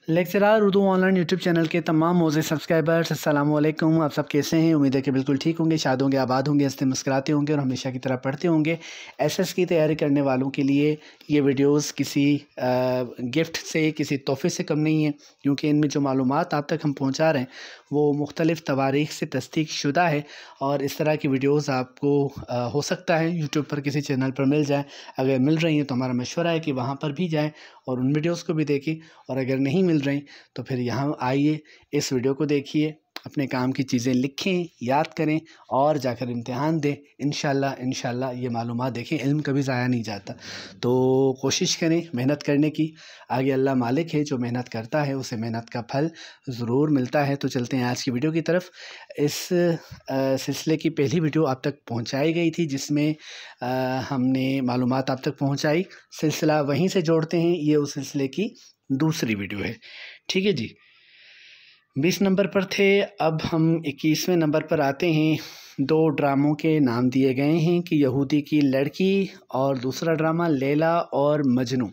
Lecturer Urdu online YouTube channel के तमाम मोज़े subscribers अस्सलाम वालेकुम। आप सब कैसे हैं? उम्मीद है कि बिल्कुल ठीक होंगे, शाद होंगे, आबाद होंगे, हंसते मुस्कुराते होंगे और हमेशा की तरह पढ़ते होंगे। एसएस की तैयारी करने वालों के लिए ये वीडियोस किसी गिफ्ट से, किसी तोहफ़े से कम नहीं है, क्योंकि इनमें जो मालूमात आप तक हम पहुँचा रहे हैं वो मुख्तलिफ़ तवारीख़ से तस्दीक शुदा है। और इस तरह की वीडियोज़ आपको हो सकता है यूट्यूब पर किसी चैनल पर मिल जाए। अगर मिल रही हैं तो हमारा मशवरा है कि वहाँ पर भी जाएँ और उन वीडियोज़ को भी देखें, और अगर नहीं मिल रही तो फिर यहाँ आइए, इस वीडियो को देखिए, अपने काम की चीज़ें लिखें, याद करें और जाकर इम्तिहान दें। इंशाल्लाह ये मालूमात देखें, इल्म कभी ज़ाया नहीं जाता। तो कोशिश करें मेहनत करने की। आगे अल्लाह मालिक है, जो मेहनत करता है उसे मेहनत का फल ज़रूर मिलता है। तो चलते हैं आज की वीडियो की तरफ। इस सिलसिले की पहली वीडियो आप तक पहुँचाई गई थी, जिसमें हमने मालूमात आप तक पहुँचाई। सिलसिला वहीं से जोड़ते हैं, ये उस सिलसिले की दूसरी वीडियो है। ठीक है जी, 20 नंबर पर थे, अब हम 21वें नंबर पर आते हैं। दो ड्रामों के नाम दिए गए हैं कि यहूदी की लड़की और दूसरा ड्रामा लैला और मजनू।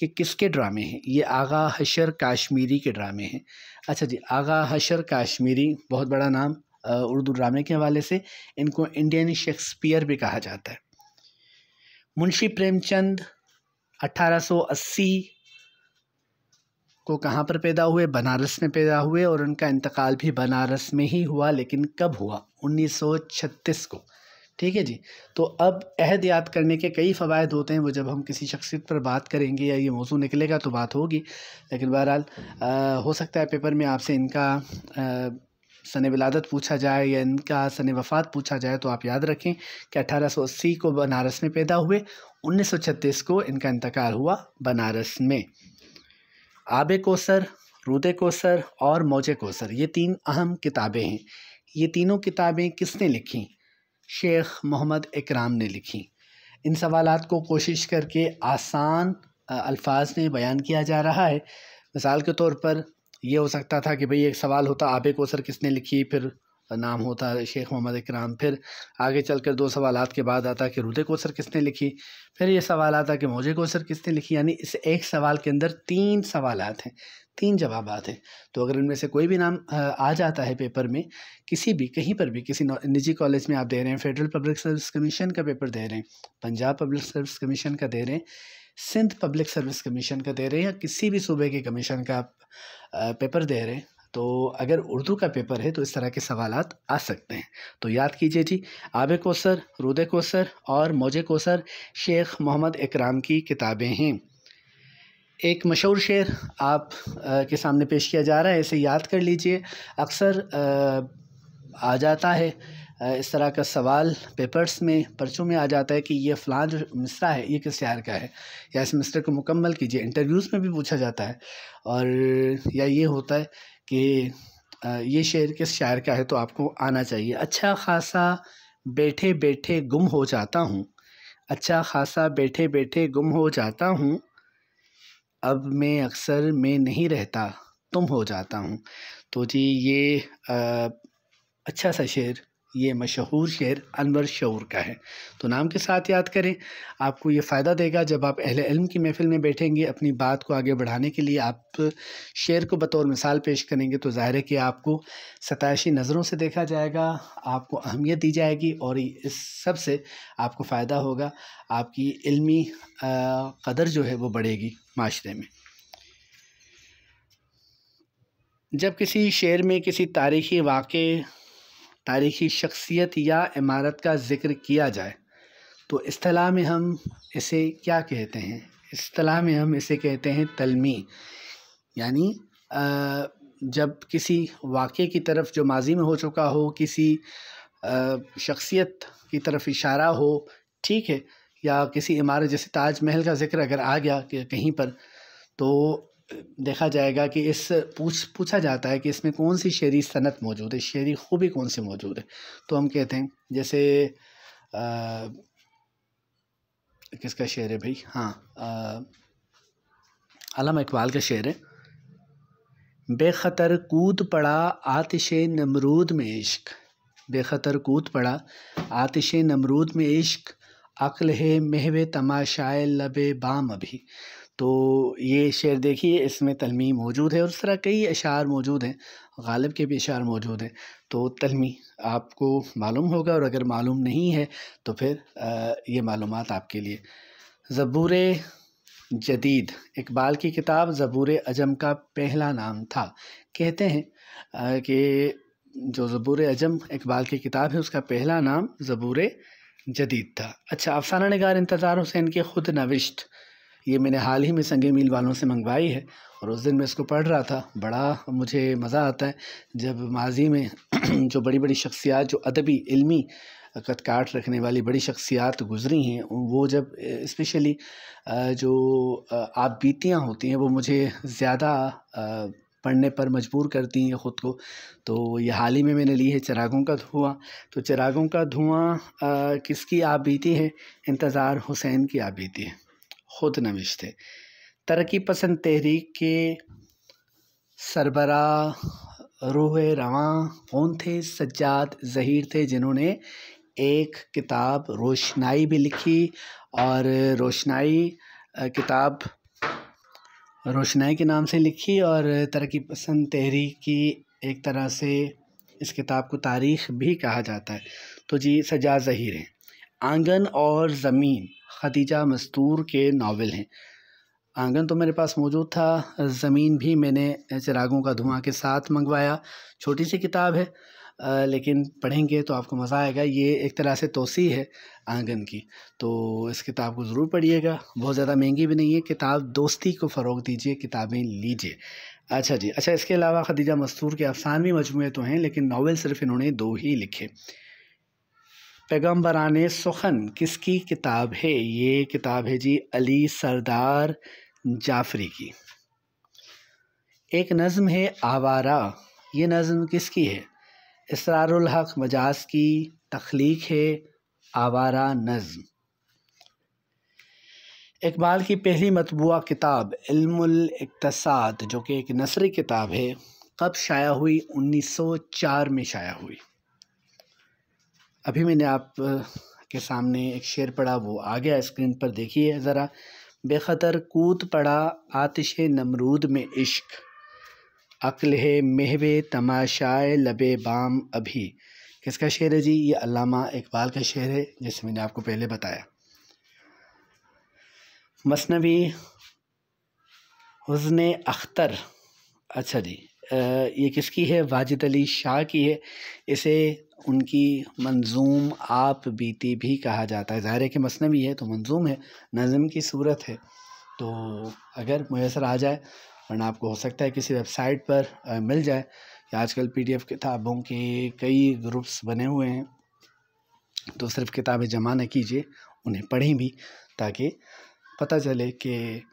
ये किसके ड्रामे हैं? ये आगा हशर काश्मीरी के ड्रामे हैं। अच्छा जी, आगा हशर काश्मीरी बहुत बड़ा नाम उर्दू ड्रामे के हवाले से। इनको इंडियन शेक्सपियर भी कहा जाता है। मुंशी प्रेमचंद 1880 को कहाँ पर पैदा हुए? बनारस में पैदा हुए, और उनका इंतकाल भी बनारस में ही हुआ। लेकिन कब हुआ? 1936 को। ठीक है जी। तो अब अहद याद करने के कई फ़वायद होते हैं, वो जब हम किसी शख्सियत पर बात करेंगे या ये मौजू निकलेगा तो बात होगी। लेकिन बहरहाल हो सकता है पेपर में आपसे इनका सन विलादत पूछा जाए या इनका सन वफ़ात पूछा जाए, तो आप याद रखें कि 1880 को बनारस में पैदा हुए, 1936 को इनका इंतकाल हुआ बनारस में। आबे कौसर, रूदे कौसर और मौजे कौसर, ये तीन अहम किताबें हैं। ये तीनों किताबें किसने लिखी? शेख मोहम्मद इकराम ने लिखी। इन सवालात को कोशिश करके आसान अल्फाज में बयान किया जा रहा है। मिसाल के तौर पर यह हो सकता था कि भाई एक सवाल होता आबे कौसर किसने लिखी, फिर नाम होता शेख मोहम्मद इकराम, फिर आगे चलकर दो सवालात के बाद आता कि रूदे कौसर किसने लिखी, फिर ये सवाल आता कि मौजे कौसर किसने लिखी। यानी इस एक सवाल के अंदर तीन सवालात हैं, तीन जवाबात हैं। तो अगर इनमें से कोई भी नाम आ जाता है पेपर में, किसी भी कहीं पर भी, किसी निजी कॉलेज में आप दे रहे हैं, फेडरल पब्लिक सर्विस कमीशन का पेपर दे रहे हैं, पंजाब पब्लिक सर्विस कमीशन का दे रहे हैं, सिंध पब्लिक सर्विस कमीशन का दे रहे हैं, या किसी भी सूबे के कमीशन का पेपर दे रहे हैं, तो अगर उर्दू का पेपर है तो इस तरह के सवालात आ सकते हैं। तो याद कीजिए जी, आबे कौसर, रूदे कौसर और मौजे कौसर शेख मोहम्मद इकराम की किताबें हैं। एक मशहूर शेर आप के सामने पेश किया जा रहा है, इसे याद कर लीजिए। अक्सर आ जाता है इस तरह का सवाल पेपर्स में, पर्चों में आ जाता है कि ये फ़लाँ जो मिसरा है ये किस शायर का है, या इस मिसरे को मुकम्मल कीजिए। इंटरव्यूज़ में भी पूछा जाता है। और या ये होता है कि ये शेर किस शायर का है, तो आपको आना चाहिए। अच्छा खासा बैठे बैठे गुम हो जाता हूँ, अच्छा खासा बैठे बैठे गुम हो जाता हूँ, अब मैं अक्सर मैं नहीं रहता तुम हो जाता हूँ। तो जी ये अच्छा सा शेर, ये मशहूर शेर अनवर शऊर का है। तो नाम के साथ याद करें, आपको ये फ़ायदा देगा जब आप अहले इल्म की महफ़िल में बैठेंगे। अपनी बात को आगे बढ़ाने के लिए आप शेर को बतौर मिसाल पेश करेंगे, तो ज़ाहिर है कि आपको सताइशी नज़रों से देखा जाएगा, आपको अहमियत दी जाएगी, और इस सब से आपको फ़ायदा होगा। आपकी इल्मी कदर जो है वो बढ़ेगी माशरे में। जब किसी शेर में किसी तारीख़ी वाक़े, तारीख़ी शख्सियत या इमारत का ज़िक्र किया जाए, तो इस्तिलाह में हम इसे क्या कहते हैं? इस्तिलाह में हम इसे कहते हैं तलमी। यानी जब किसी वाक़े की तरफ जो माज़ी में हो चुका हो, किसी शख्सियत की तरफ इशारा हो, ठीक है, या किसी इमारत जैसे ताजमहल का ज़िक्र अगर आ गया कि कहीं पर, तो देखा जाएगा कि पूछा जाता है कि इसमें कौन सी शेरी सनत मौजूद है, शेरी खूबी कौन सी मौजूद है। तो हम कहते हैं जैसे किसका शेर है भाई? हाँ, अल्लामा इकबाल का शेर है, बेखतर कूद पड़ा आतिशे नमरूद में इश्क, बेखतर कूद पड़ा आतिशे नमरूद में इश्क, अक्ल है महवे तमाशाए लबे बाम अभी। तो ये शेर देखिए, इसमें तलमी मौजूद है और इस तरह कई अशार मौजूद हैं, गालिब के भी अशार मौजूद हैं। तो तलमी आपको मालूम होगा, और अगर मालूम नहीं है तो फिर ये मालूमात आपके लिए। ज़बूर जदीद इकबाल की किताब ज़बूर अजम का पहला नाम था। कहते हैं कि जो ज़बूर अजम इकबाल की किताब है उसका पहला नाम ज़बूर जदीद था। अच्छा, अफसाना निगार इंतज़ार हुसैन की खुद नविश्त, ये मैंने हाल ही में संगे मील वालों से मंगवाई है और उस दिन मैं इसको पढ़ रहा था। बड़ा मुझे मज़ा आता है जब माजी में जो बड़ी बड़ी शख्सियात, जो अदबी इल्मी कद काट रखने वाली बड़ी शख्सियात गुज़री हैं, वो जब स्पेशली जो आप बीतियाँ होती हैं वो मुझे ज़्यादा पढ़ने पर मजबूर करती हैं ख़ुद को। तो ये हाल ही में मैंने ली है चिरागों का धुआँ। तो चिरागों का धुआँ किसकी आप बीती है? इंतज़ार हुसैन की आप बीती है, खुद नविश्त थे। तरक्की पसंद तहरीक के सरबराह रूह रवां कौन थे? सज्जाद ज़हीर थे, जिन्होंने एक किताब रोशनाई भी लिखी, और रोशनाई किताब रोशनाई के नाम से लिखी, और तरक्की पसंद तहरीक की एक तरह से इस किताब को तारीख़ भी कहा जाता है। तो जी सज्जाद ज़हीर हैं। आंगन और ज़मीन खदीजा मस्तूर के नावल हैं। आंगन तो मेरे पास मौजूद था, ज़मीन भी मैंने चिरागों का धुआँ के साथ मंगवाया। छोटी सी किताब है लेकिन पढ़ेंगे तो आपको मज़ा आएगा। ये एक तरह से तौसी है आंगन की, तो इस किताब को ज़रूर पढ़िएगा। बहुत ज़्यादा महंगी भी नहीं है किताब, दोस्ती को फ़रोग़ दीजिए, किताबें लीजिए। अच्छा जी, अच्छा, इसके अलावा खदीजा मस्तूर के अफ़सानवी मजमूए तो हैं, लेकिन नावल सिर्फ़ इन्होंने 2 ही लिखे। पैगम्बराने सुखन किसकी किताब है? ये किताब है जी अली सरदार जाफ़री की। एक नज़्म है आवारा, ये नज़्म किसकी है? इसरारुल हक़ मजाज की तख्लीक है आवारा नज़्म। इकबाल की पहली मतबूआ किताब इल्मुल इक्तसाद, जो कि एक नसरी किताब है, कब शाया हुई? 1904 में शाया हुई। अभी मैंने आप के सामने एक शेर पढ़ा, वो आ गया स्क्रीन पर, देखिए ज़रा। बेखतर कूद पड़ा आतिशे नमरूद में इश्क, अक्ल है महवे तमाशाए लबे बाम अभी। किसका शेर है जी? ये अल्लामा इकबाल का शेर है, जैसे मैंने आपको पहले बताया। मसनवी हुस्ने अख्तर, अच्छा जी, ये किसकी है? वाजिद अली शाह की है। इसे उनकी मंजूम आप बीती भी कहा जाता है। ज़ाहिर है कि मसनवी है तो मंजूम है, नज़म की सूरत है, तो अगर मुयसर आ जाए, वरना आपको हो सकता है किसी वेबसाइट पर मिल जाए। या आजकल PDF किताबों के कई ग्रुप्स बने हुए हैं, तो सिर्फ किताबें जमा न कीजिए, उन्हें पढ़ें भी, ताकि पता चले कि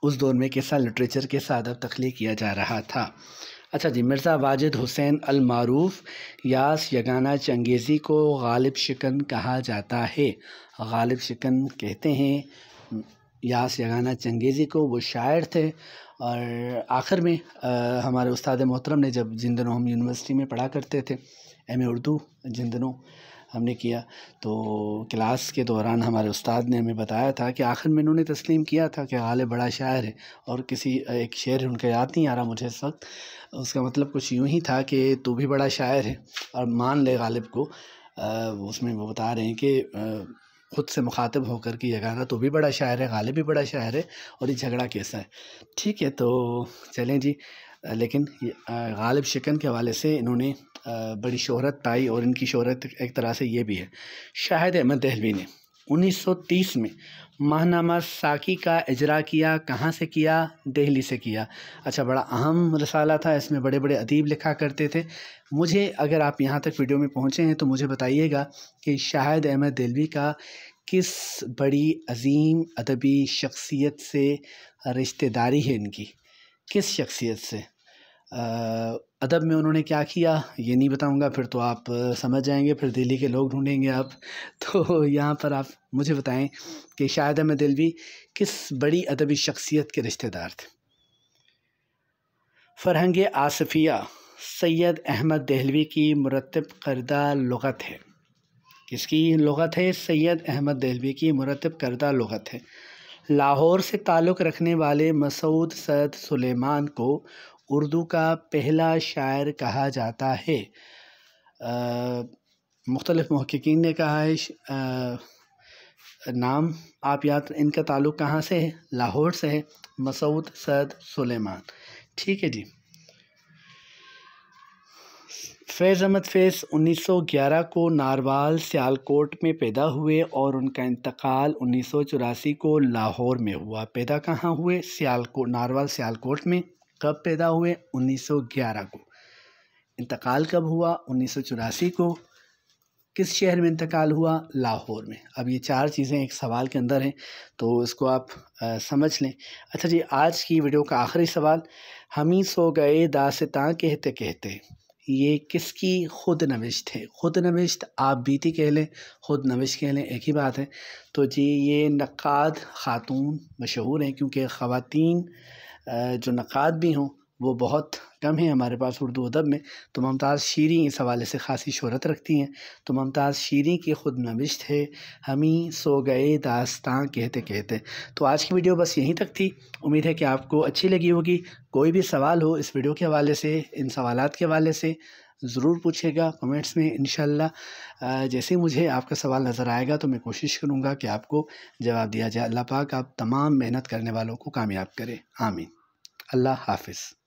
उस दौर में कैसा लिटरेचर, कैसा अदब तख्लीक किया जा रहा था। अच्छा जी, मिर्ज़ा वाजिद हुसैन अल मारूफ यास यगाना चंगेज़ी को गालिब शिकन कहा जाता है। गालिब शिकन कहते हैं यास यगाना चंगेज़ी को। वो शायर थे, और आखिर में हमारे उस्ताद मोहतरम ने, जब जिन दिनों हम यूनिवर्सिटी में पढ़ा करते थे, MA उर्दू जिन दिनों हमने किया, तो क्लास के दौरान हमारे उस्ताद ने हमें बताया था कि आखिर में इन्होंने तस्लीम किया था कि गालिब बड़ा शायर है। और किसी एक शेर है, उनका याद नहीं आ रहा मुझे इस वक्त, उसका मतलब कुछ यूँ ही था कि तू भी बड़ा शायर है, और मान ले गालिब को। उसमें वो बता रहे हैं कि ख़ुद से मुखातिब होकर कि यगाना तो भी बड़ा शायर है, गालिब भी बड़ा शायर है, और ये झगड़ा कैसा है? ठीक है, तो चलें जी। लेकिन गालिब शिकन के हवाले से इन्होंने बड़ी शोहरत पाई, और इनकी शोहरत एक तरह से ये भी है। शाहिद अहमद देहलवी ने 1930 में माहनामा साकी का इजरा किया। कहाँ से किया? दिल्ली से किया। अच्छा, बड़ा अहम रसाला था, इसमें बड़े बड़े अदीब लिखा करते थे। मुझे, अगर आप यहाँ तक वीडियो में पहुँचे हैं तो मुझे बताइएगा कि शाहिद अहमद देहलवी का किस बड़ी अजीम अदबी शख्सियत से रिश्तेदारी है इनकी, किस शख्सियत से? अदब में उन्होंने क्या किया ये नहीं बताऊंगा, फिर तो आप समझ जाएंगे, फिर दिल्ली के लोग ढूंढेंगे आप। तो यहाँ पर आप मुझे बताएं कि शाहिद अहमद देहलवी किस बड़ी अदबी शख्सियत के रिश्तेदार थे? फ़रहंग आसफ़िया सैयद अहमद देहलवी की मुरत्तब करदा लुग़त है। किसकी लुग़त है? सैयद अहमद देहलवी की मुरतब करदा लुग़त है। लाहौर से ताल्लुक़ रखने वाले मसूद सैद सुलेमान को उर्दू का पहला शायर कहा जाता है। मुख्तलिफ मुहक्किकीन ने कहा है नाम आप याद, इनका ताल्लुक़ कहाँ से है? लाहौर से है, मसूद सैद सुलेमान। ठीक है जी। फैज़ अहमद फैज़ 1911 को नारवाल सियालकोट में पैदा हुए और उनका इंतकाल 1984 को लाहौर में हुआ। पैदा कहाँ हुए? सियालकोट, नारवाल सियालकोट में। कब पैदा हुए? 1911 को। इंतकाल कब हुआ? 1984 को। किस शहर में इंतकाल हुआ? लाहौर में। अब ये चार चीज़ें एक सवाल के अंदर हैं, तो इसको आप समझ लें। अच्छा जी, आज की वीडियो का आखिरी सवाल, हम ही सो गए दास्तां कहते कहते, ये किसकी खुद नविश्त है? खुद नविश्त आप बीती कह लें, खुद नविश्त कह लें, एक ही बात है। तो जी ये नक्काद ख़ातून मशहूर हैं, क्योंकि ख़वातीन जो नक्काद भी हों वो बहुत कम है हमारे पास उर्दू अदब में। तो मुमताज़ शीरी इस हवाले से ख़ासी शोहरत रखती हैं। तो मुमताज़ शीरी की खुद नविश्त है, हम ही सो गए दास्तां कहते कहते। तो आज की वीडियो बस यहीं तक थी। उम्मीद है कि आपको अच्छी लगी होगी। कोई भी सवाल हो इस वीडियो के हवाले से, इन सवालात के हवाले से, ज़रूर पूछेगा कमेंट्स में। इंशाअल्लाह जैसे ही मुझे आपका सवाल नज़र आएगा तो मैं कोशिश करूँगा कि आपको जवाब दिया जाए। अल्लाह पाक आप तमाम मेहनत करने वालों को कामयाब करे। आमीन। अल्लाह हाफ़िज़।